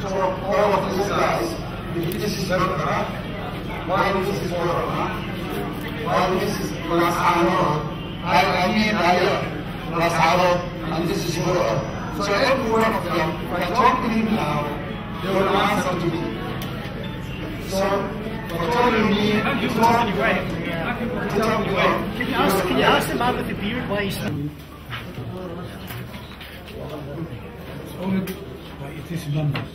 So all of these guys, if this is better, why this is better, why this is less hour, I mean less hour, and this is better. So every one of them, if I talk to him now, they will answer to me. So for telling me, Can you ask the man with the beard why he's owned by its members.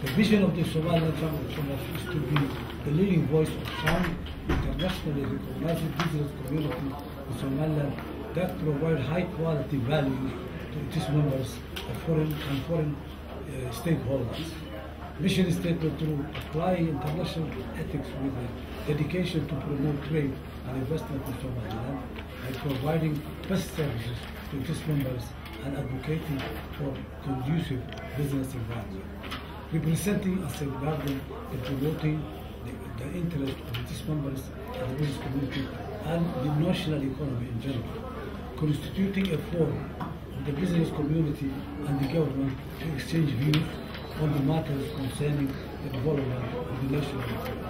The vision of the Somaliland is to be the leading voice of sound, internationally recognized business community in Somaliland that provide high quality value to its members of foreign stakeholders. Mission statement to apply international ethics with a dedication to promote trade and investment in Somaliland by providing best services to its members and advocating for conducive business environment. Representing and safeguarding and promoting the interest of its members and the business community and the national economy in general. Constituting a forum of the business community and the government to exchange views on the matters concerning the development of the national economy.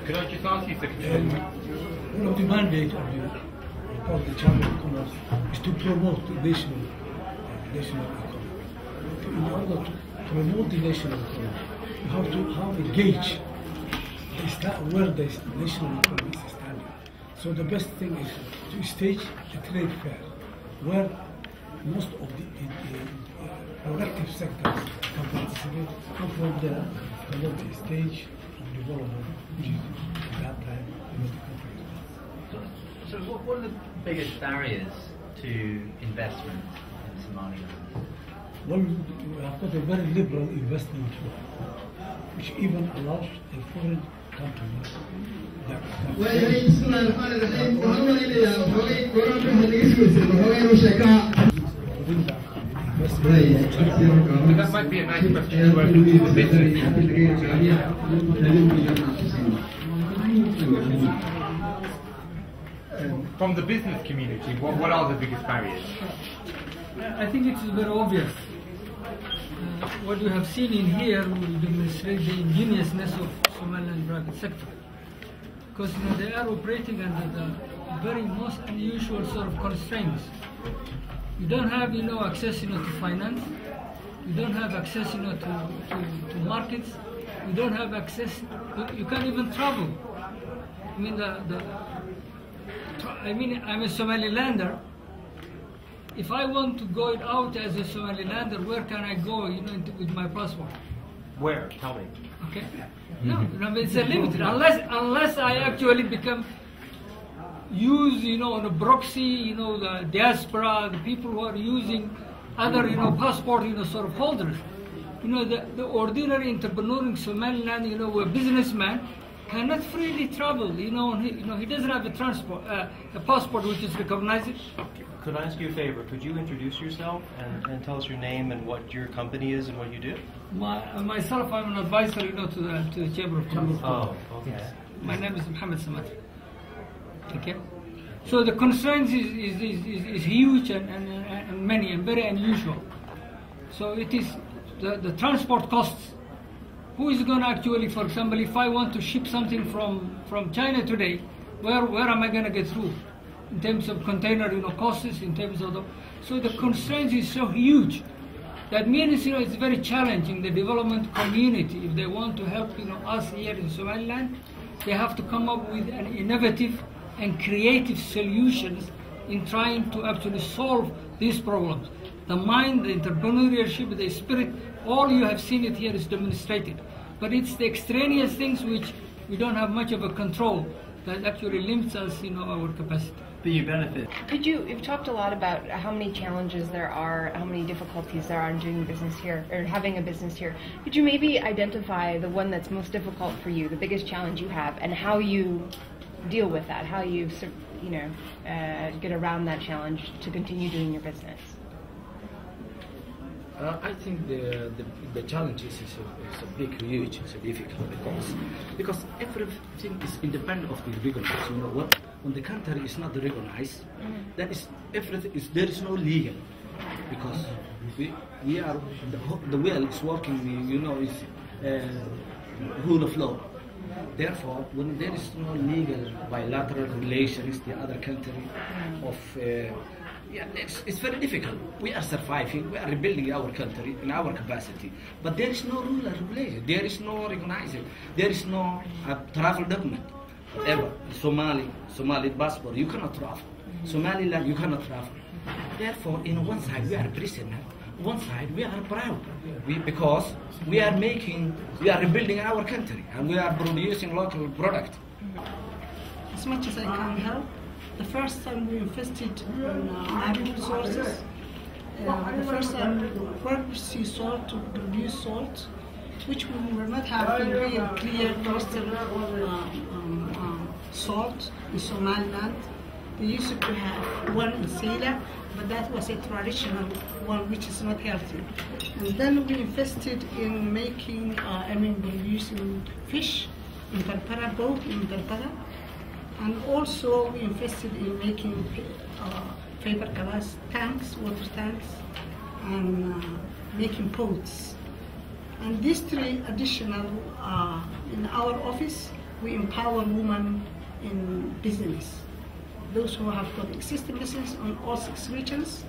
Could I just ask you, Secretary? One of the mandates of the Chamber of Commerce is to promote the national economy. In order to promote the national economy, you have to engage where the national economy is standing. So the best thing is to stage a trade fair where most of the productive sectors can participate and from there promote the stage of development, which is at that time the country. So what are the biggest barriers to investment in Somaliland? Well, we have got a very liberal investment law, which even allows a foreign company That might be a nice question to work into the business. From the business community, what are the biggest barriers? I think it is very obvious. What you have seen in here will demonstrate the ingeniousness of Somaliland private sector. Because they are operating under the very most unusual sort of constraints. You don't have access to finance. You don't have access to markets. You don't have access. You can't even travel. I'm a Somalilander. If I want to go out as a Somalilander, where can I go, with my passport? Where? Tell me. Okay. No, it's a limited. Unless I actually use, on a proxy, the diaspora, the people who are using other, passport, sort of holders. The ordinary entrepreneur in Somaliland, a businessman, cannot freely travel. He doesn't have a passport which is recognized. Could I ask you a favor? Could you introduce yourself and tell us your name and what your company is and what you do? Myself, I'm an advisor, to the Chamber of Commerce. Oh, okay. Yes. My name is Mohammed Samad. Okay. So the constraints is huge and many and very unusual. So it is the transport costs. Who is going to actually, for example, if I want to ship something from China today, where am I going to get through? In terms of container, costs, in terms of so the constraints is so huge. That means, it's very challenging the development community. If they want to help, us here in Somaliland, they have to come up with an innovative and creative solutions in trying to actually solve these problems. The mind, the entrepreneurship, the spirit, all you have seen it here is demonstrated. But it's the extraneous things which we don't have much of a control that actually limits us, our capacity. But you benefit. You've talked a lot about how many challenges there are, how many difficulties there are in doing business here, or having a business here. Could you maybe identify the one that's most difficult for you, the biggest challenge you have, and how you deal with that, how you, get around that challenge to continue doing your business? I think the challenge is a big, huge, it's difficult because everything is independent of the recognized. You know what? When the country is not recognized, that is everything is there is no legal because we are the will is working. You know, is rule of law. Therefore, when there is no legal bilateral relations, the other country of it's very difficult. We are surviving, we are rebuilding our country in our capacity, but there is no rule or regulation, there is no recognizing, there is no travel document. Whatever, Somali passport, you cannot travel. Somaliland, you cannot travel. Therefore, in one side we are prisoner, one side we are proud, because we are rebuilding our country, and we are producing local product. As much as I can help. The first time we invested in natural resources, the first time we worked with sea salt to produce salt, which we were not having real clear coastal salt in Somaliland. They used to have one in Sela, but that was a traditional one which is not healthy. And then we invested in making, producing fish in Parpara, boat in Parpara. And also we invested in making paper glass tanks, water tanks, and making pots. And these three additional, in our office, we empower women in business. Those who have got existing business on all 6 regions,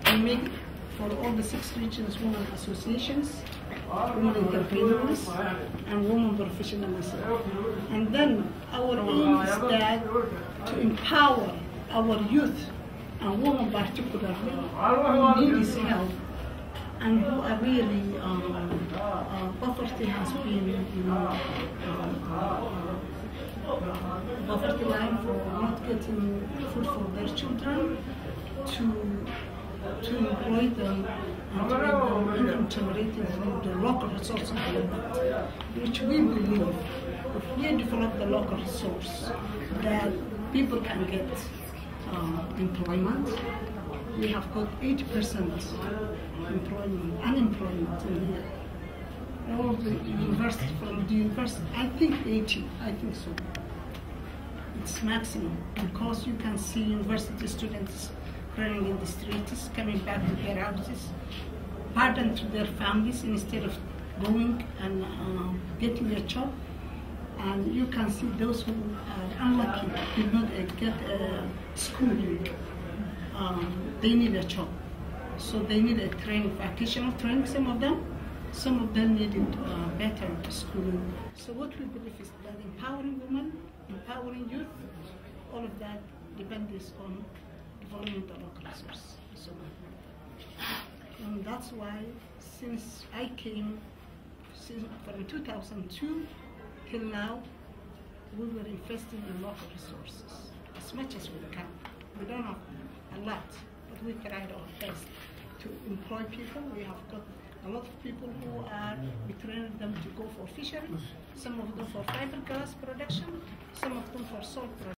we make for all the 6 regions women associations, women entrepreneurs, and women professionals. And then our aim is that to empower our youth, and women particularly, who need this help, and who are really, poverty has been, poverty line for not getting food for their children, to employ them and to make them generating through the local resource development, which we believe if we develop the local resource, that people can get employment. We have got 80% unemployment in here. All the university, from the university, I think 80, I think so. It's maximum, because you can see university students running in the streets, coming back to their houses, pardon to their families instead of going and getting a job. And you can see those who are unlucky, did not get schooling, they need a job. So they need a training, vocational training, some of them needed better schooling. So what we believe is that empowering women, empowering youth, all of that depends on development of local resources. So, and that's why since I came, from 2002 till now, we were investing in local resources as much as we can. We don't have a lot, but we tried our best to employ people. We have got a lot of people who are, we train them to go for fishery, some of them for fiberglass production, some of them for salt production.